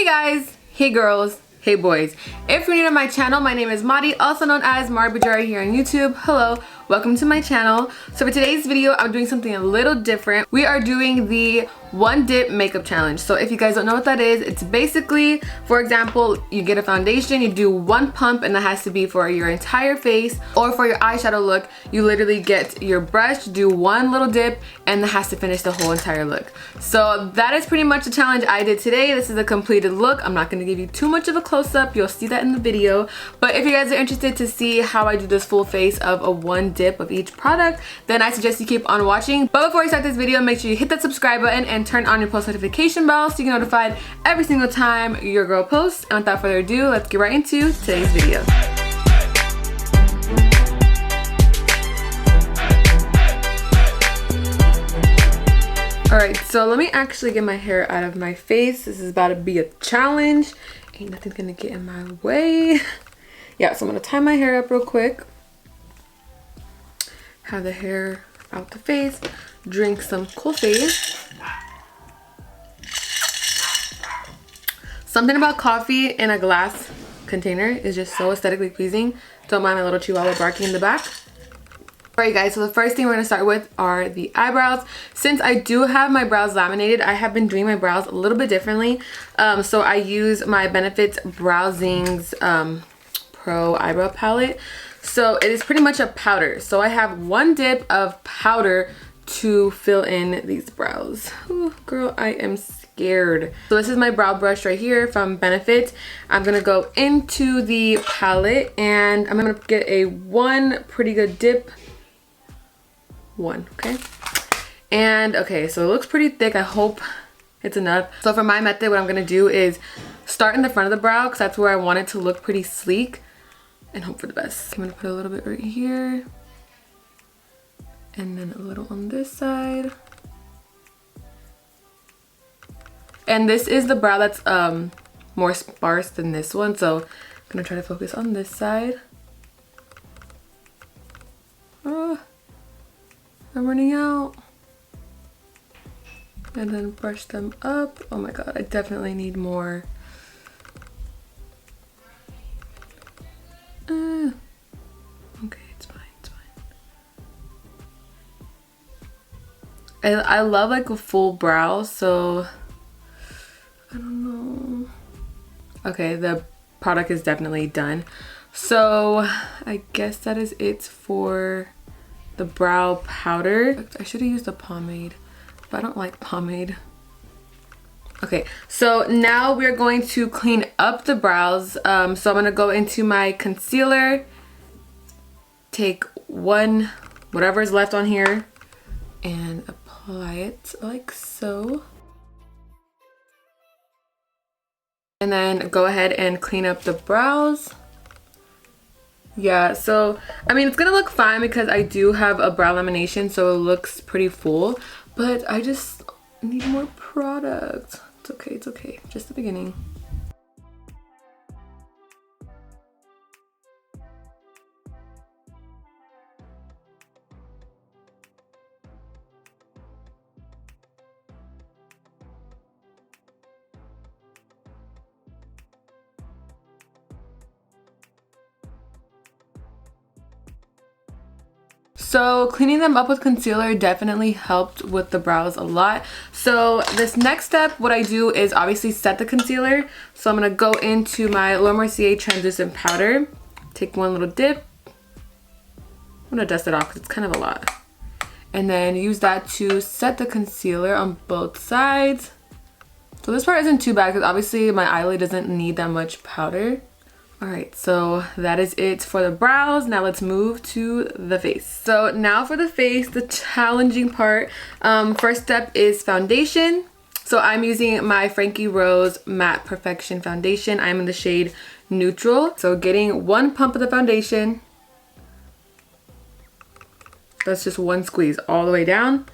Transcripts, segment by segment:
guys, hey girls, hey boys. If you're new to my channel, my name is Mari, also known as MariiiBajariii here on YouTube. Hello, welcome to my channel. So for today's video, I'm doing something a little different. We are doing the one dip makeup challenge. So if you guys don't know what that is, it's basically, for example, you get a foundation, you do one pump, and that has to be for your entire face, or for your eyeshadow look, you literally get your brush, do one little dip, and that has to finish the whole entire look. So that is pretty much the challenge I did today. This is a completed look. I'm not going to give you too much of a close-up. You'll see that in the video. But if you guys are interested to see how I do this full face of a one dip of each product, then I suggest you keep on watching. But before we start this video, make sure you hit that subscribe button and turn on your post notification bell so you get notified every single time your girl posts. And without further ado, let's get right into today's video. Alright, so let me actually get my hair out of my face. This is about to be a challenge. Ain't nothing gonna get in my way. Yeah, so I'm gonna tie my hair up real quick. Have the hair out the face. Drink some coffee. Something about coffee in a glass container is just so aesthetically pleasing. Don't mind my little chihuahua barking in the back. Alright guys, so the first thing we're going to start with are the eyebrows. Since I do have my brows laminated, I have been doing my brows a little bit differently. So I use my Benefits Browsings Pro Eyebrow Palette. So it is pretty much a powder. So I have one dip of powder to fill in these brows. Ooh, girl, I am scared. So this is my brow brush right here from Benefit. I'm gonna go into the palette and I'm gonna get a one pretty good dip. One, okay? And okay, so it looks pretty thick. I hope it's enough. So for my method, what I'm gonna do is start in the front of the brow because that's where I want it to look pretty sleek and hope for the best. I'm gonna put a little bit right here and then a little on this side. And this is the brow that's more sparse than this one, so I'm gonna try to focus on this side. Oh, I'm running out. And then brush them up. Oh my god, I definitely need more. Okay, it's fine, it's fine. I love like a full brow, so I don't know. Okay, the product is definitely done. So I guess that is it for the brow powder. I should have used a pomade, but I don't like pomade. Okay, so now we're going to clean up the brows. So I'm gonna go into my concealer, take one, whatever is left on here, and apply it like so. And then go ahead and clean up the brows. Yeah, so I mean it's gonna look fine because I do have a brow lamination, so it looks pretty full, but I just need more product. It's okay, it's okay, just the beginning. So cleaning them up with concealer definitely helped with the brows a lot. So this next step, what I do is obviously set the concealer. So I'm going to go into my Laura Mercier translucent powder, take one little dip. I'm going to dust it off because it's kind of a lot. And then use that to set the concealer on both sides. So this part isn't too bad because obviously my eyelid doesn't need that much powder. Alright, so that is it for the brows. Now let's move to the face. So now for the face, the challenging part. First step is foundation. So I'm using my Frankie Rose Matte Perfection Foundation. I'm in the shade Neutral. So getting one pump of the foundation. That's just one squeeze all the way down.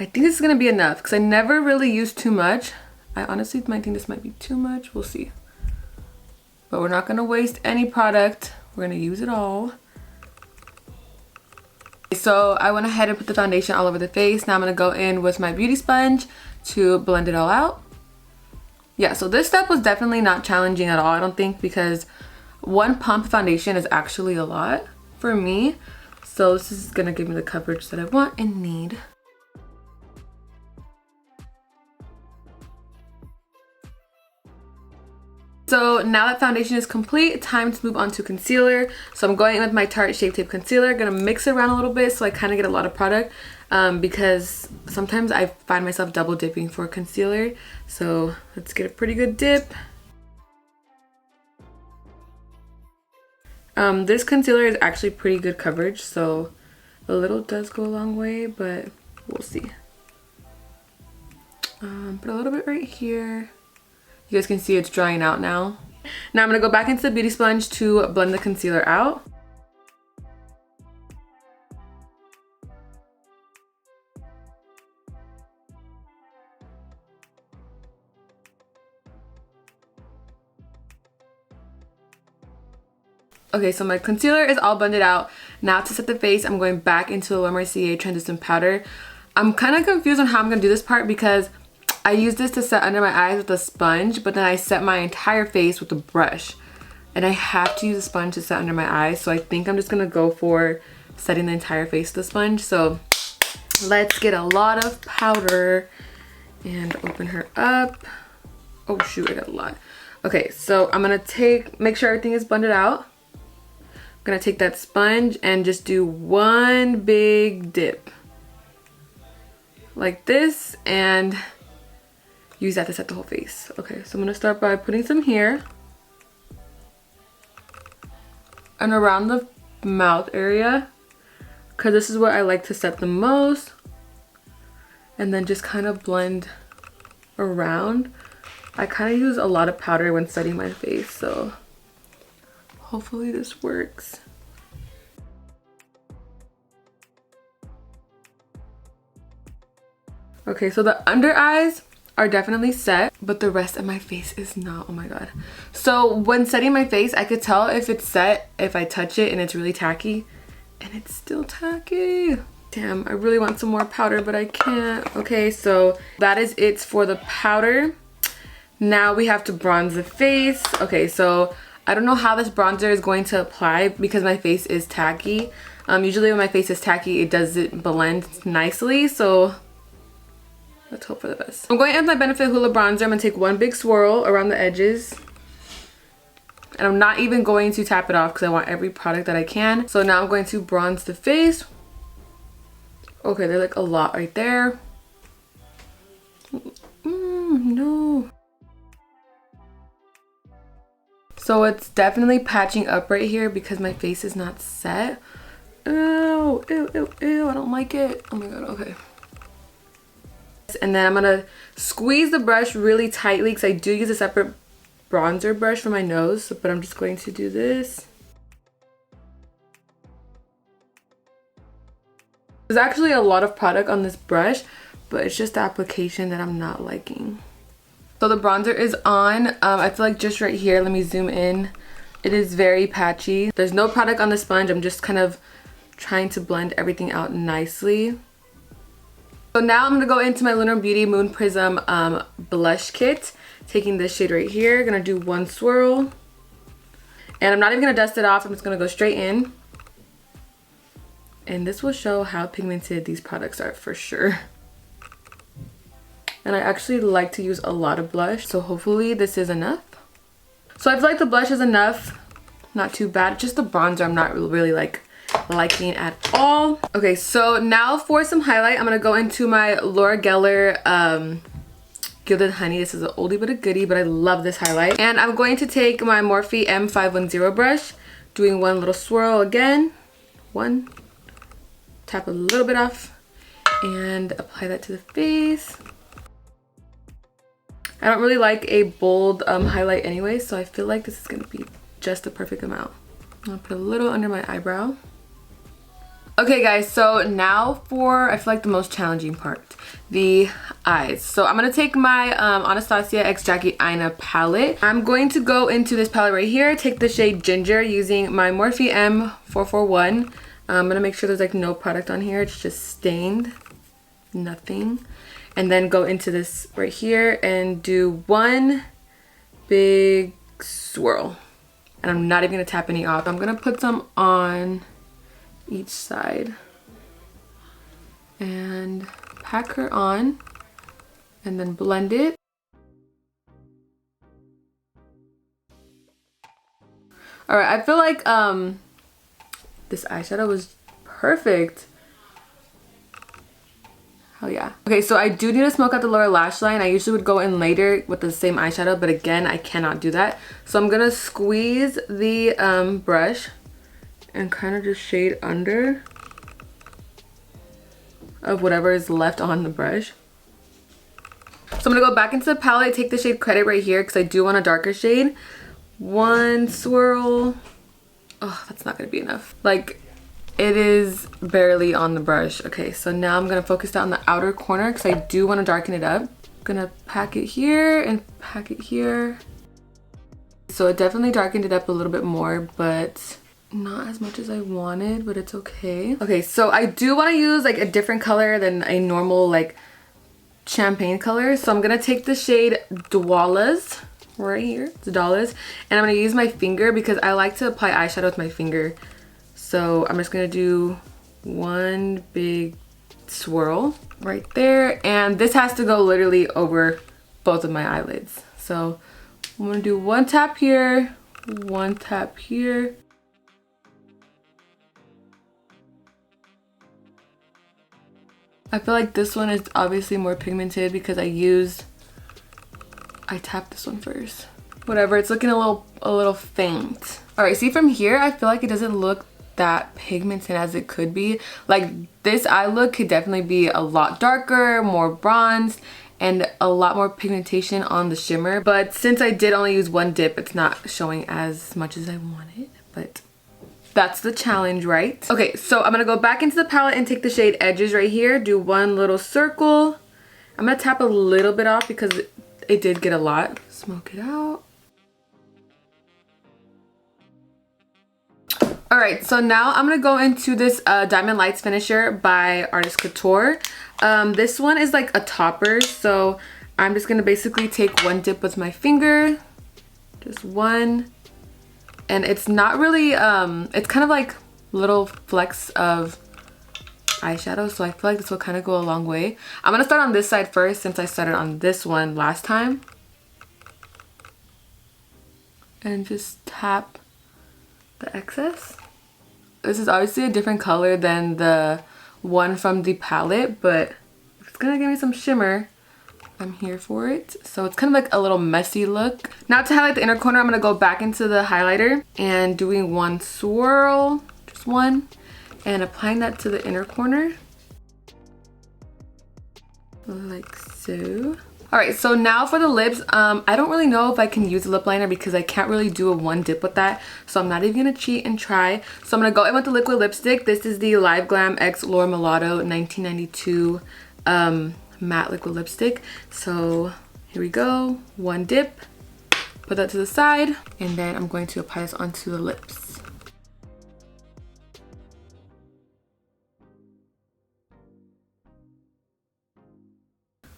I think this is going to be enough because I never really use too much. I honestly might think this might be too much. We'll see. But we're not going to waste any product. We're going to use it all. So I went ahead and put the foundation all over the face. Now I'm going to go in with my beauty sponge to blend it all out. Yeah, so this step was definitely not challenging at all, I don't think, because one pump foundation is actually a lot for me. So this is gonna give me the coverage that I want and need. So now that foundation is complete, time to move on to concealer. So I'm going in with my Tarte Shape Tape Concealer. Gonna mix it around a little bit so I kind of get a lot of product because sometimes I find myself double dipping for concealer. So let's get a pretty good dip. This concealer is actually pretty good coverage, so a little does go a long way, but we'll see. Put a little bit right here. You guys can see it's drying out now. Now I'm gonna go back into the beauty sponge to blend the concealer out. Okay, so my concealer is all blended out. Now to set the face, I'm going back into the MariiiBajariii Translucent Powder. I'm kind of confused on how I'm gonna do this part because I use this to set under my eyes with a sponge, but then I set my entire face with a brush. And I have to use a sponge to set under my eyes, so I think I'm just gonna go for setting the entire face with the sponge. So let's get a lot of powder and open her up. Oh shoot, I got a lot. Okay, so I'm gonna make sure everything is blended out. I'm gonna take that sponge and just do one big dip. Like this, and use that to set the whole face. Okay, so I'm gonna start by putting some here and around the mouth area, because this is what I like to set the most, and then just kind of blend around. I kind of use a lot of powder when setting my face, so hopefully this works. Okay, so the under eyes are definitely set, but the rest of my face is not. Oh my god. So when setting my face, I could tell if it's set if I touch it and it's really tacky, and it's still tacky. Damn, I really want some more powder, but I can't. Okay, so that is it for the powder. Now we have to bronze the face. Okay, so I don't know how this bronzer is going to apply because my face is tacky. Usually when my face is tacky, it doesn't blend nicely, so let's hope for the best. I'm going in with my Benefit Hoola bronzer. I'm gonna take one big swirl around the edges. And I'm not even going to tap it off because I want every product that I can. So now I'm going to bronze the face. Okay, there's like a lot right there. No. So it's definitely patching up right here because my face is not set. Ew, ew, ew, ew, I don't like it. Oh my god, okay. And then I'm gonna squeeze the brush really tightly because I do use a separate bronzer brush for my nose, but I'm just going to do this. There's actually a lot of product on this brush, but it's just the application that I'm not liking. So the bronzer is on. I feel like just right here, let me zoom in. It is very patchy. There's no product on the sponge. I'm just kind of trying to blend everything out nicely. So now I'm gonna go into my Lunar Beauty Moon Prism blush kit. Taking this shade right here, gonna do one swirl. And I'm not even gonna dust it off, I'm just gonna go straight in. And this will show how pigmented these products are for sure. And I actually like to use a lot of blush, so hopefully this is enough. So I feel like the blush is enough, not too bad. Just the bronzer I'm not really liking at all. Okay, so now for some highlight, I'm gonna go into my Laura Geller Gilded Honey. This is an oldie but a goodie, but I love this highlight. And I'm going to take my Morphe M510 brush, doing one little swirl again. One, tap a little bit off, and apply that to the face. I don't really like a bold highlight anyway, so I feel like this is gonna be just the perfect amount. I'll put a little under my eyebrow. Okay guys, so now for, I feel like the most challenging part, the eyes. So I'm gonna take my Anastasia X Jackie Aina palette. I'm going to go into this palette right here, take the shade Ginger using my Morphe M441. I'm gonna make sure there's like no product on here, it's just stained, nothing. and then go into this right here and do one big swirl. And I'm not even gonna tap any off. I'm gonna put some on each side and pack her on and then blend it. All right, I feel like this eyeshadow was perfect. Oh yeah. Okay, so I do need to smoke out the lower lash line. I usually would go in later with the same eyeshadow, but again, I cannot do that. So I'm gonna squeeze the brush and kind of just shade under of whatever is left on the brush. So I'm gonna go back into the palette, take the shade Credit right here because I do want a darker shade. One swirl. Oh, that's not gonna be enough. Like, it is barely on the brush. Okay, so now I'm gonna focus down the outer corner because I do want to darken it up. I'm gonna pack it here and pack it here. So it definitely darkened it up a little bit more, but not as much as I wanted, but it's okay. Okay, so I do want to use like a different color than a normal like champagne color. So I'm gonna take the shade Doulas right here. It's Doulas, and I'm gonna use my finger because I like to apply eyeshadow with my finger. So I'm just gonna do one big swirl right there, and this has to go literally over both of my eyelids. So I'm gonna do one tap here, one tap here. I feel like this one is obviously more pigmented because I tapped this one first. Whatever, it's looking a little faint. All right, see from here, I feel like it doesn't look that pigmented as it could be. Like, this eye look could definitely be a lot darker, more bronzed, and a lot more pigmentation on the shimmer. But since I did only use one dip, it's not showing as much as I wanted, but that's the challenge, right? Okay, so I'm gonna go back into the palette and take the shade Edges right here, do one little circle. I'm gonna tap a little bit off because it did get a lot. Smoke it out. All right, so now I'm gonna go into this Diamond Lights finisher by Artist Couture. This one is like a topper, so I'm just gonna basically take one dip with my finger, just one, and it's not really, it's kind of like little flecks of eyeshadow, so I feel like this will kind of go a long way. I'm gonna start on this side first since I started on this one last time, and just tap the excess. This is obviously a different color than the one from the palette, but it's gonna give me some shimmer. I'm here for it. So it's kind of like a little messy look. Now to highlight the inner corner, I'm gonna go back into the highlighter and doing one swirl, just one, and applying that to the inner corner, like so. All right, so now for the lips, I don't really know if I can use a lip liner because I can't really do a one dip with that. So I'm not even gonna cheat and try. So I'm gonna go in with the liquid lipstick. This is the Live Glam X Laura Mulatto 1992 matte liquid lipstick. So here we go, one dip, put that to the side, and then I'm going to apply this onto the lips.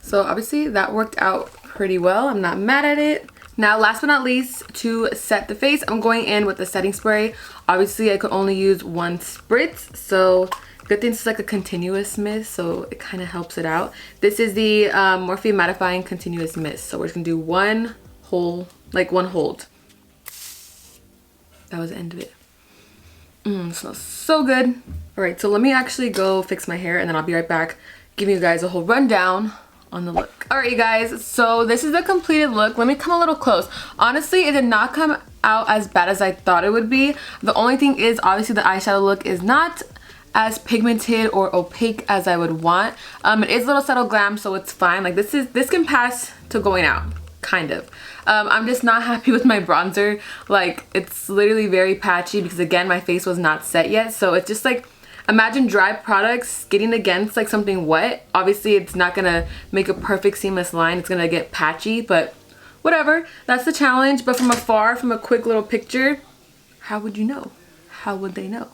So obviously that worked out pretty well. I'm not mad at it. Now last but not least, to set the face, I'm going in with the setting spray. Obviously I could only use one spritz, so good thing it's like a continuous mist, so it kind of helps it out. This is the Morphe Mattifying Continuous Mist. So we're just gonna do one whole, like one hold. That was the end of it. It smells so good. All right, so let me actually go fix my hair and then I'll be right back, giving you guys a whole rundown on the look. All right, you guys, so this is the completed look. Let me come a little close. Honestly, it did not come out as bad as I thought it would be. The only thing is, obviously the eyeshadow look is not as pigmented or opaque as I would want. It is a little subtle glam, so it's fine. Like this can pass to going out, kind of. I'm just not happy with my bronzer. Like, it's literally very patchy because again, my face was not set yet. So it's just like, imagine dry products getting against like something wet. Obviously it's not gonna make a perfect seamless line. It's gonna get patchy, but whatever, that's the challenge. But from afar, from a quick little picture, how would you know? How would they know?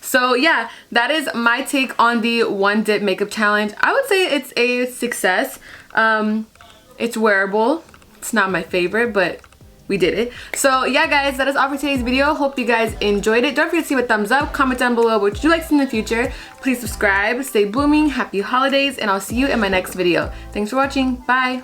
So yeah, that is my take on the one dip makeup challenge. I would say it's a success. It's wearable. It's not my favorite, but we did it. So yeah guys, that is all for today's video. Hope you guys enjoyed it. Don't forget to leave a thumbs up, comment down below what you'd like to see in the future. Please subscribe, stay blooming, happy holidays, and I'll see you in my next video. Thanks for watching. Bye.